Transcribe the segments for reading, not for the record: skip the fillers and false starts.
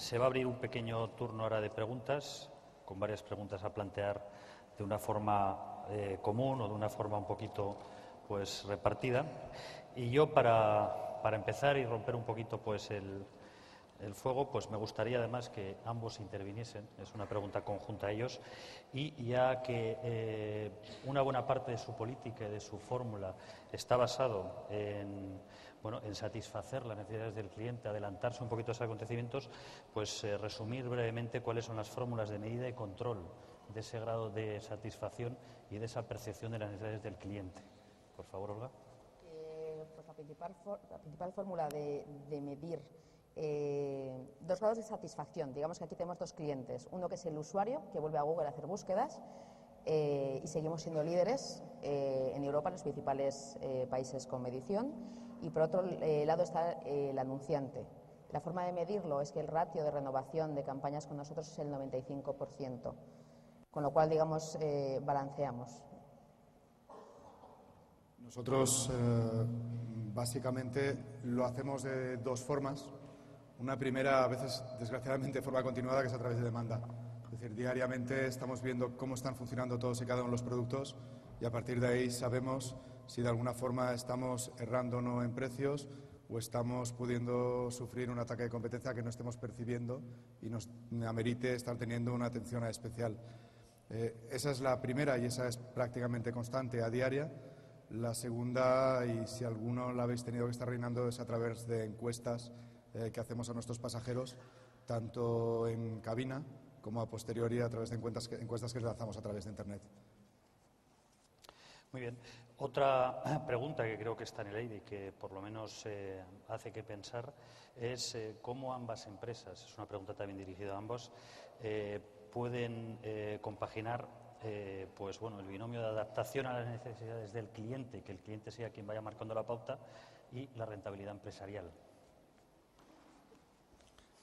Se va a abrir un pequeño turno ahora de preguntas, con varias preguntas a plantear de una forma común o de una forma un poquito pues repartida. Y yo para empezar y romper un poquito pues el fuego, pues me gustaría además que ambos interviniesen, es una pregunta conjunta a ellos, y ya que una buena parte de su política y de su fórmula está basado en satisfacer las necesidades del cliente, adelantarse un poquito a esos acontecimientos, pues resumir brevemente cuáles son las fórmulas de medida y control de ese grado de satisfacción y de esa percepción de las necesidades del cliente. Por favor, Olga. Pues la principal fórmula de medir dos grados de satisfacción. Digamos que aquí tenemos dos clientes. Uno que es el usuario, que vuelve a Google a hacer búsquedas, y seguimos siendo líderes en Europa, en los principales países con medición. Y por otro lado está el anunciante. La forma de medirlo es que el ratio de renovación de campañas con nosotros es el 95%, con lo cual, digamos, balanceamos. Nosotros básicamente lo hacemos de dos formas. Una primera, a veces desgraciadamente de forma continuada, que es a través de demanda. Es decir, diariamente estamos viendo cómo están funcionando todos y cada uno de los productos y a partir de ahí sabemos si de alguna forma estamos errando o no en precios o estamos pudiendo sufrir un ataque de competencia que no estemos percibiendo y nos amerite estar teniendo una atención especial. Esa es la primera y esa es prácticamente constante a diaria. La segunda, y si alguno la habéis tenido que estar reinando, es a través de encuestas que hacemos a nuestros pasajeros, tanto en cabina como a posteriori a través de encuestas que lanzamos a través de Internet. Muy bien. Otra pregunta que creo que está en el aire y que por lo menos hace que pensar es cómo ambas empresas, es una pregunta también dirigida a ambos, pueden compaginar el binomio de adaptación a las necesidades del cliente, que el cliente sea quien vaya marcando la pauta, y la rentabilidad empresarial.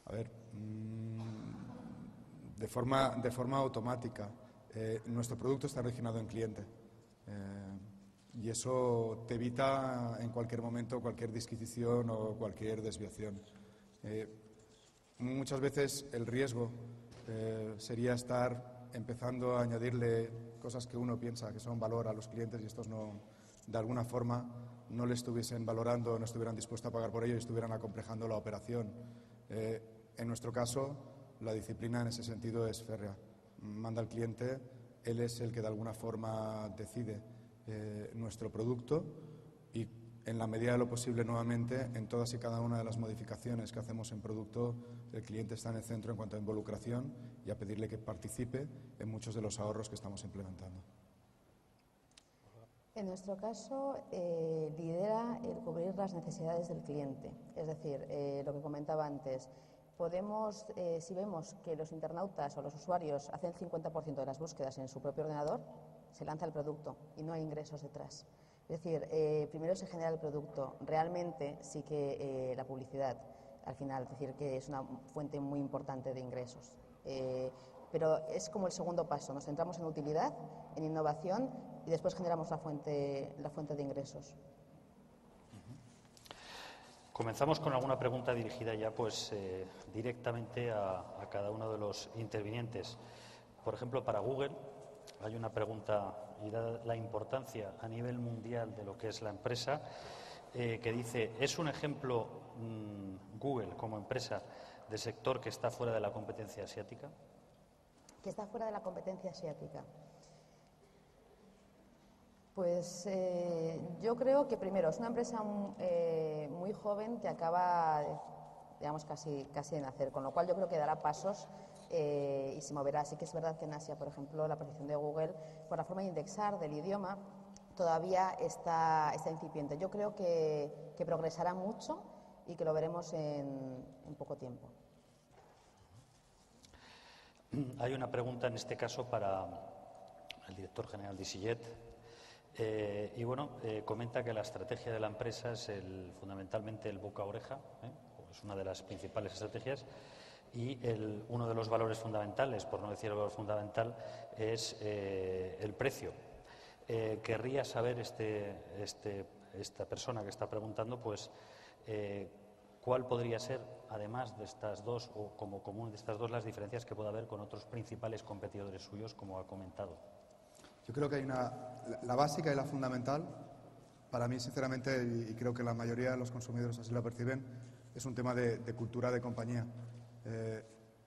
A ver, de forma automática. Nuestro producto está originado en cliente y eso te evita en cualquier momento cualquier disquisición o cualquier desviación. Muchas veces el riesgo sería estar empezando a añadirle cosas que uno piensa que son valor a los clientes y estos no, de alguna forma, no le estuviesen valorando, no estuvieran dispuestos a pagar por ello y estuvieran acomplejando la operación. En nuestro caso, la disciplina en ese sentido es férrea. Manda al cliente, él es el que de alguna forma decide nuestro producto y en la medida de lo posible, nuevamente, en todas y cada una de las modificaciones que hacemos en producto, el cliente está en el centro en cuanto a involucración y a pedirle que participe en muchos de los ahorros que estamos implementando. En nuestro caso, lidera el cubrir las necesidades del cliente. Es decir, lo que comentaba antes, podemos, si vemos que los internautas o los usuarios hacen 50% de las búsquedas en su propio ordenador, se lanza el producto y no hay ingresos detrás. Es decir, primero se genera el producto. Realmente sí que la publicidad, al final, es decir, que es una fuente muy importante de ingresos. Pero es como el segundo paso. Nos centramos en utilidad, en innovación y después generamos la fuente de ingresos. Comenzamos con alguna pregunta dirigida ya pues directamente a cada uno de los intervinientes. Por ejemplo, para Google hay una pregunta y da la importancia a nivel mundial de lo que es la empresa, que dice, ¿es un ejemplo Google como empresa de sector que está fuera de la competencia asiática? Que está fuera de la competencia asiática. Pues yo creo que primero es una empresa muy joven que acaba, digamos, casi de nacer, con lo cual yo creo que dará pasos y se moverá. Sí que es verdad que en Asia, por ejemplo, la posición de Google, por la forma de indexar del idioma, todavía está incipiente. Yo creo que progresará mucho y que lo veremos en poco tiempo. Hay una pregunta en este caso para el director general de EasyJet. Comenta que la estrategia de la empresa es fundamentalmente el boca a oreja, es una de las principales estrategias, y uno de los valores fundamentales, por no decir el valor fundamental, es el precio. Querría saber esta persona que está preguntando, pues, ¿cuál podría ser, además de estas dos, o como común de estas dos, las diferencias que pueda haber con otros principales competidores suyos, como ha comentado? Yo creo que hay la básica y la fundamental, para mí, sinceramente, y creo que la mayoría de los consumidores así la perciben, es un tema de cultura de compañía.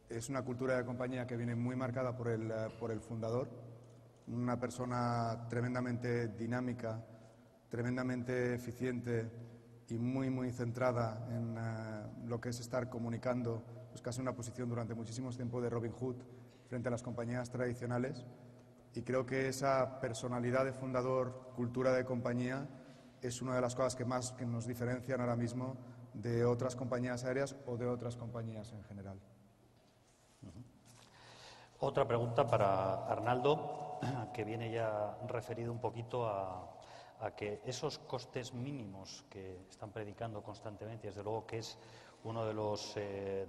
Es una cultura de compañía que viene muy marcada por el fundador, una persona tremendamente dinámica, tremendamente eficiente y muy centrada en lo que es estar comunicando, pues casi una posición durante muchísimos tiempos de Robin Hood frente a las compañías tradicionales. Y creo que esa personalidad de fundador, cultura de compañía, es una de las cosas que más nos diferencian ahora mismo de otras compañías aéreas o de otras compañías en general. Otra pregunta para Arnaldo, que viene ya referido un poquito a que esos costes mínimos que están predicando constantemente, desde luego que es uno de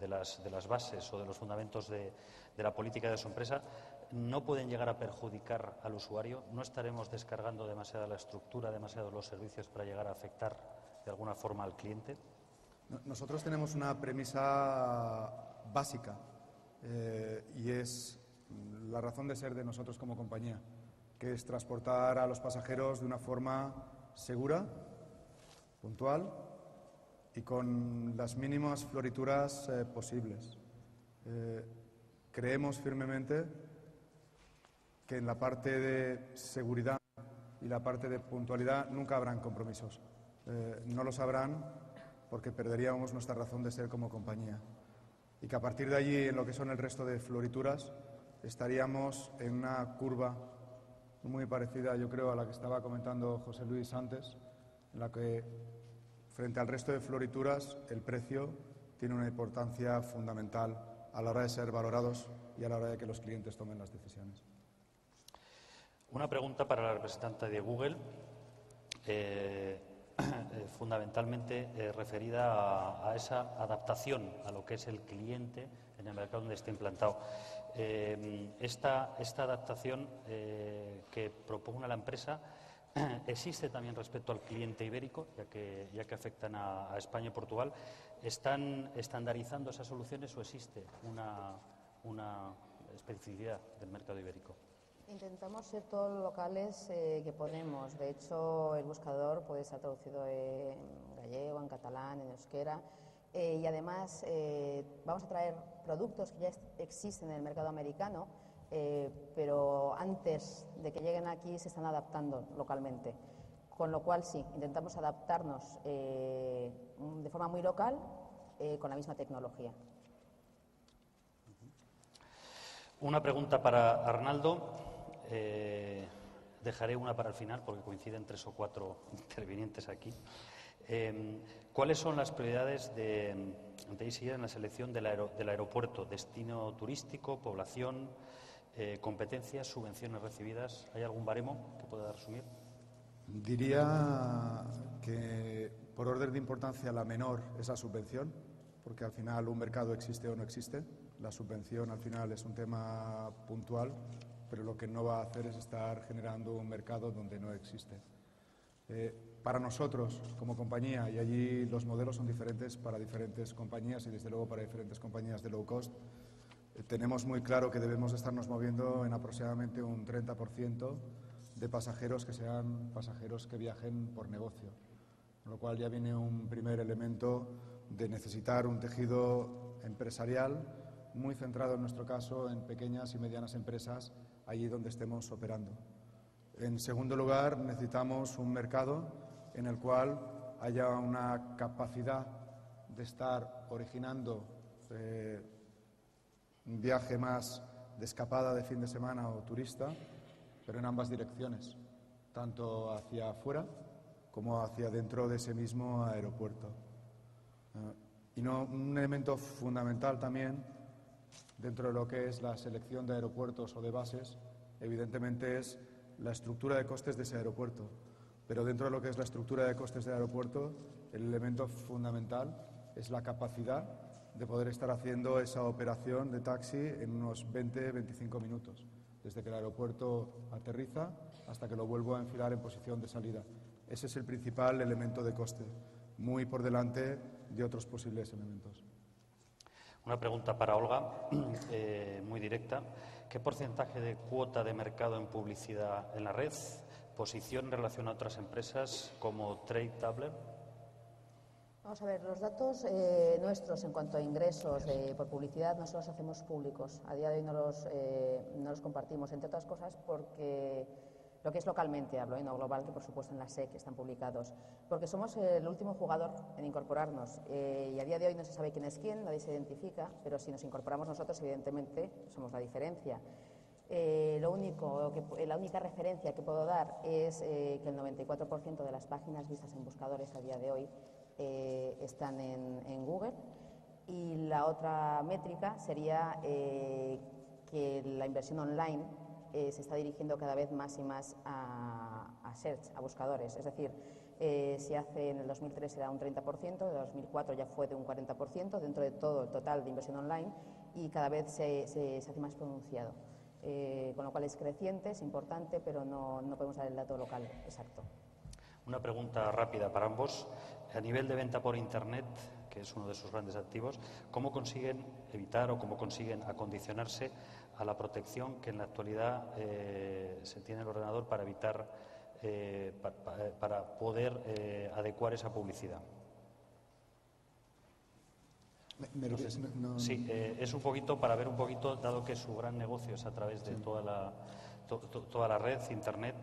las bases o de los fundamentos de la política de su empresa, no pueden llegar a perjudicar al usuario. ¿No estaremos descargando demasiada la estructura, demasiado los servicios para llegar a afectar de alguna forma al cliente? Nosotros tenemos una premisa básica y es la razón de ser de nosotros como compañía, que es transportar a los pasajeros de una forma segura, puntual y con las mínimas florituras posibles. Creemos firmemente que en la parte de seguridad y la parte de puntualidad nunca habrán compromisos. No los habrán porque perderíamos nuestra razón de ser como compañía. Y que a partir de allí, en lo que son el resto de florituras, estaríamos en una curva muy parecida, yo creo, a la que estaba comentando José Luis antes, en la que, frente al resto de florituras, el precio tiene una importancia fundamental a la hora de ser valorados y a la hora de que los clientes tomen las decisiones. Una pregunta para la representante de Google, fundamentalmente referida a esa adaptación a lo que es el cliente en el mercado donde esté implantado. Esta adaptación que propone la empresa existe también respecto al cliente ibérico, ya que afectan a España y Portugal. ¿Están estandarizando esas soluciones o existe una especificidad del mercado ibérico? Intentamos ser todos los locales que podemos. De hecho, el buscador puede ser traducido en gallego, en catalán, en euskera. Y además vamos a traer productos que ya existen en el mercado americano, pero antes de que lleguen aquí se están adaptando localmente. Con lo cual sí, intentamos adaptarnos de forma muy local con la misma tecnología. Una pregunta para Arnaldo. Dejaré una para el final porque coinciden 3 o 4 intervinientes aquí. ¿Cuáles son las prioridades de ISIR en la selección del aeropuerto? ¿Destino turístico, población, competencias, subvenciones recibidas? ¿Hay algún baremo que pueda resumir? Diría que, por orden de importancia, la menor es la subvención, porque al final un mercado existe o no existe. La subvención al final es un tema puntual, pero lo que no va a hacer es estar generando un mercado donde no existe. Para nosotros, como compañía, y allí los modelos son diferentes para diferentes compañías y desde luego para diferentes compañías de low cost, tenemos muy claro que debemos estarnos moviendo en aproximadamente un 30% de pasajeros que sean pasajeros que viajen por negocio, con lo cual ya viene un primer elemento de necesitar un tejido empresarial muy centrado, en nuestro caso, en pequeñas y medianas empresas, allí donde estemos operando. En segundo lugar, necesitamos un mercado en el cual haya una capacidad de estar originando un viaje más de escapada de fin de semana o turista, pero en ambas direcciones, tanto hacia afuera como hacia dentro de ese mismo aeropuerto. Y un elemento fundamental también dentro de lo que es la selección de aeropuertos o de bases, evidentemente es la estructura de costes de ese aeropuerto. Pero dentro de lo que es la estructura de costes del aeropuerto, el elemento fundamental es la capacidad de poder estar haciendo esa operación de taxi en unos 20-25 minutos, desde que el aeropuerto aterriza hasta que lo vuelvo a enfilar en posición de salida. Ese es el principal elemento de coste, muy por delante de otros posibles elementos. Una pregunta para Olga, muy directa. ¿Qué porcentaje de cuota de mercado en publicidad en la red, posición en relación a otras empresas como TradeTabler? Vamos a ver, los datos nuestros en cuanto a ingresos por publicidad nosotros los hacemos públicos. A día de hoy no los compartimos, entre otras cosas porque lo que es localmente hablo, no global, que por supuesto en la SEC están publicados, porque somos el último jugador en incorporarnos y a día de hoy no se sabe quién es quién, nadie se identifica, pero si nos incorporamos nosotros evidentemente somos la diferencia. La única referencia que puedo dar es que el 94% de las páginas vistas en buscadores a día de hoy están en Google, y la otra métrica sería que la inversión online se está dirigiendo cada vez más y más a search, a buscadores. Es decir, si hace en el 2003 era un 30%, en el 2004 ya fue de un 40% dentro de todo el total de inversión online, y cada vez se hace más pronunciado. Con lo cual es creciente, es importante, pero no podemos dar el dato local exacto. Una pregunta rápida para ambos. A nivel de venta por Internet, que es uno de sus grandes activos, ¿cómo consiguen evitar o cómo consiguen acondicionarse a la protección que en la actualidad se tiene en el ordenador para evitar, para poder adecuar esa publicidad? Sí, es un poquito para ver un poquito, dado que su gran negocio es a través de toda la red, Internet,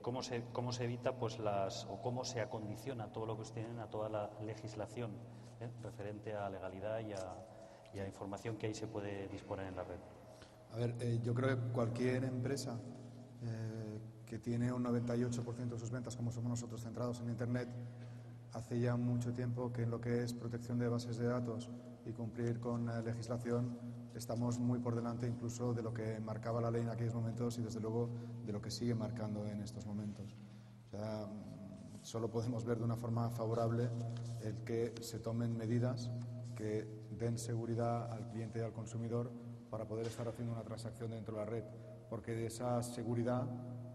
cómo se evita pues o cómo se acondiciona todo lo que ustedes tienen a toda la legislación referente a legalidad y a información que ahí se puede disponer en la red. A ver, yo creo que cualquier empresa que tiene un 98% de sus ventas, como somos nosotros, centrados en Internet, hace ya mucho tiempo que en lo que es protección de bases de datos y cumplir con legislación estamos muy por delante incluso de lo que marcaba la ley en aquellos momentos y desde luego de lo que sigue marcando en estos momentos. O sea, solo podemos ver de una forma favorable el que se tomen medidas que den seguridad al cliente y al consumidor para poder estar haciendo una transacción dentro de la red, porque de esa seguridad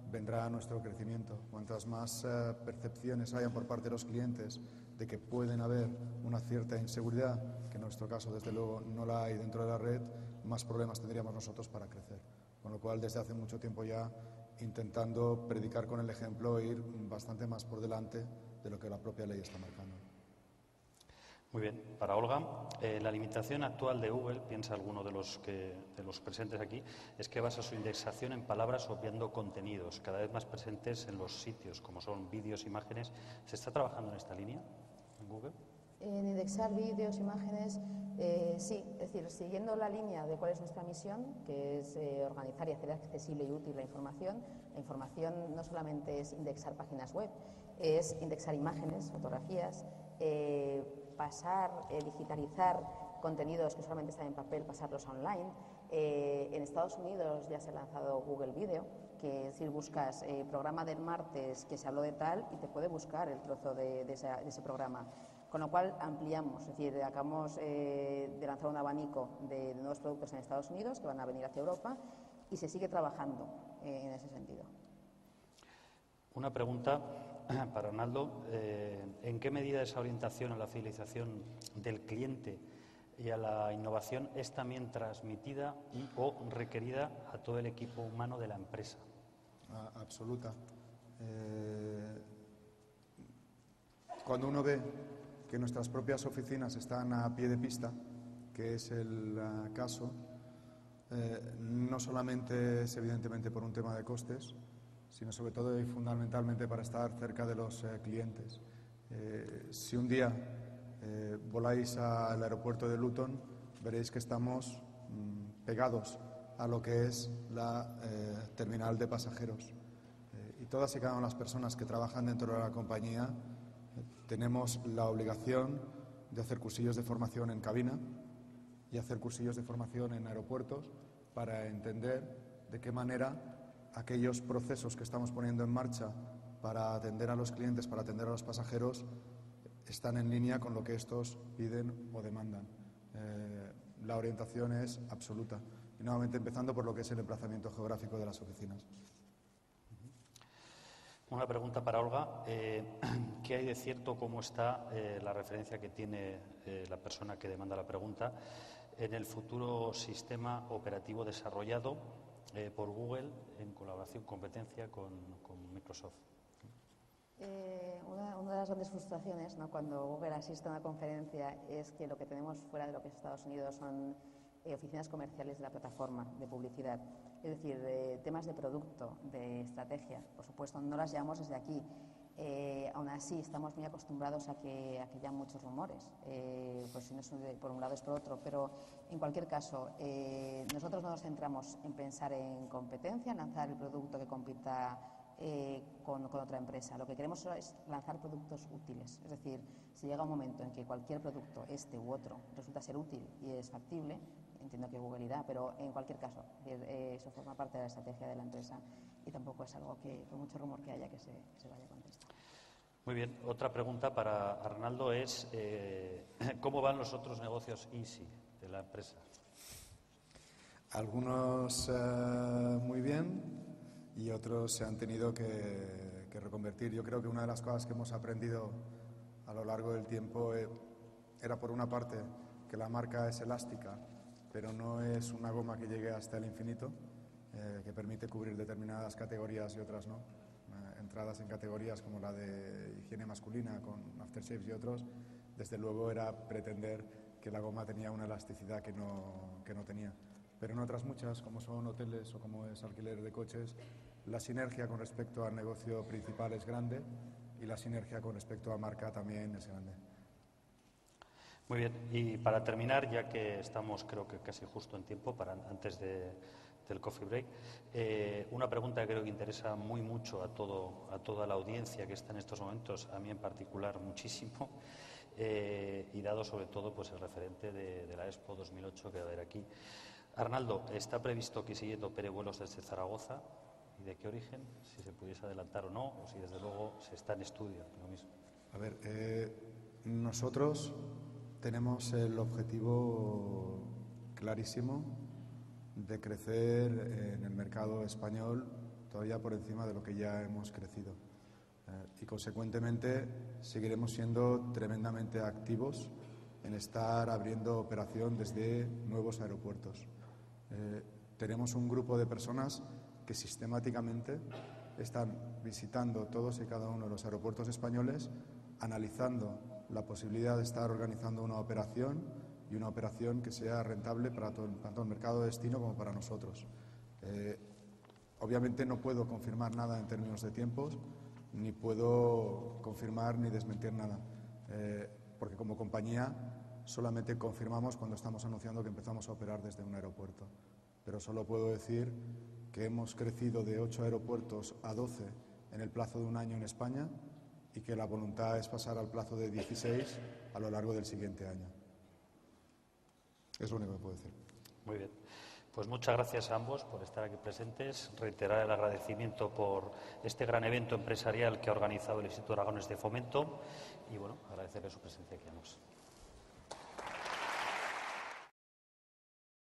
vendrá nuestro crecimiento. Cuantas más percepciones hayan por parte de los clientes de que pueden haber una cierta inseguridad, que en nuestro caso desde luego no la hay dentro de la red, más problemas tendríamos nosotros para crecer. Con lo cual, desde hace mucho tiempo ya intentando predicar con el ejemplo e ir bastante más por delante de lo que la propia ley está marcando. Muy bien. Para Olga, la limitación actual de Google, piensa alguno de los presentes aquí, es que basa su indexación en palabras obviando contenidos cada vez más presentes en los sitios, como son vídeos, imágenes. ¿Se está trabajando en esta línea en Google? En indexar vídeos, imágenes, sí. Es decir, siguiendo la línea de cuál es nuestra misión, que es organizar y hacer accesible y útil la información. La información no solamente es indexar páginas web, es indexar imágenes, fotografías, pasar, digitalizar contenidos que solamente están en papel, pasarlos online. En Estados Unidos ya se ha lanzado Google Video, que es decir, buscas programa del martes que se habló de tal y te puede buscar el trozo de ese programa. Con lo cual ampliamos, es decir, acabamos de lanzar un abanico de nuevos productos en Estados Unidos que van a venir hacia Europa y se sigue trabajando en ese sentido. Una pregunta para Arnaldo. ¿En qué medida esa orientación a la fidelización del cliente y a la innovación es también transmitida o requerida a todo el equipo humano de la empresa? Absoluta. Cuando uno ve que nuestras propias oficinas están a pie de pista, que es el caso, no solamente es evidentemente por un tema de costes, sino sobre todo y fundamentalmente para estar cerca de los clientes. Si un día voláis al aeropuerto de Luton, veréis que estamos pegados a lo que es la terminal de pasajeros. Y todas y cada una de las personas que trabajan dentro de la compañía tenemos la obligación de hacer cursillos de formación en cabina y hacer cursillos de formación en aeropuertos para entender de qué manera aquellos procesos que estamos poniendo en marcha para atender a los clientes, para atender a los pasajeros, están en línea con lo que estos piden o demandan. La orientación es absoluta. Y nuevamente empezando por lo que es el emplazamiento geográfico de las oficinas. Una pregunta para Olga. ¿Qué hay de cierto, cómo está la referencia que tiene la persona que demanda la pregunta en el futuro sistema operativo desarrollado por Google en colaboración, competencia con Microsoft? Una de las grandes frustraciones, ¿no?, cuando Google asiste a una conferencia es que lo que tenemos fuera de lo que es Estados Unidos son oficinas comerciales de la plataforma de publicidad. Es decir, temas de producto, de estrategia, por supuesto, no las llevamos desde aquí. Aún así, estamos muy acostumbrados a que haya muchos rumores, pues si no es por un lado es por otro, pero en cualquier caso, nosotros no nos centramos en pensar en competencia, en lanzar el producto que compita con otra empresa. Lo que queremos es lanzar productos útiles. Es decir, si llega un momento en que cualquier producto, este u otro, resulta ser útil y es factible, entiendo que Google irá, pero en cualquier caso, eso forma parte de la estrategia de la empresa y tampoco es algo que, por mucho rumor que haya, que se vaya a contestar. Muy bien. Otra pregunta para Arnaldo es ¿cómo van los otros negocios Easy de la empresa? Algunos muy bien y otros se han tenido que reconvertir. Yo creo que una de las cosas que hemos aprendido a lo largo del tiempo era, por una parte, que la marca es elástica, pero no es una goma que llegue hasta el infinito, que permite cubrir determinadas categorías y otras no. Entradas en categorías como la de higiene masculina con aftershaves y otros, desde luego era pretender que la goma tenía una elasticidad que no tenía. Pero en otras muchas, como son hoteles o como es alquiler de coches, la sinergia con respecto al negocio principal es grande y la sinergia con respecto a marca también es grande. Muy bien. Y para terminar, ya que estamos creo que casi justo en tiempo, antes del coffee break, una pregunta que creo que interesa mucho a toda la audiencia que está en estos momentos, a mí en particular muchísimo, y dado sobre todo pues el referente de la Expo 2008 que va a haber aquí. Arnaldo, ¿está previsto que siguiendo opere vuelos desde Zaragoza? ¿Y de qué origen? Si se pudiese adelantar o no, o si desde luego se está en estudio, lo mismo. A ver, nosotros tenemos el objetivo clarísimo de crecer en el mercado español todavía por encima de lo que ya hemos crecido. Y consecuentemente seguiremos siendo tremendamente activos en estar abriendo operación desde nuevos aeropuertos. Tenemos un grupo de personas que sistemáticamente están visitando todos y cada uno de los aeropuertos españoles, analizando la posibilidad de estar organizando una operación y una operación que sea rentable para tanto el mercado de destino como para nosotros. Obviamente no puedo confirmar nada en términos de tiempos, ni puedo confirmar ni desmentir nada, porque como compañía solamente confirmamos cuando estamos anunciando que empezamos a operar desde un aeropuerto. Pero solo puedo decir que hemos crecido de 8 aeropuertos a 12 en el plazo de un año en España y que la voluntad es pasar al plazo de 16 a lo largo del siguiente año. Es lo único que puedo decir. Muy bien. Pues muchas gracias a ambos por estar aquí presentes. Reiterar el agradecimiento por este gran evento empresarial que ha organizado el Instituto Aragonés de Fomento y, bueno, agradecerles su presencia aquí a ambos.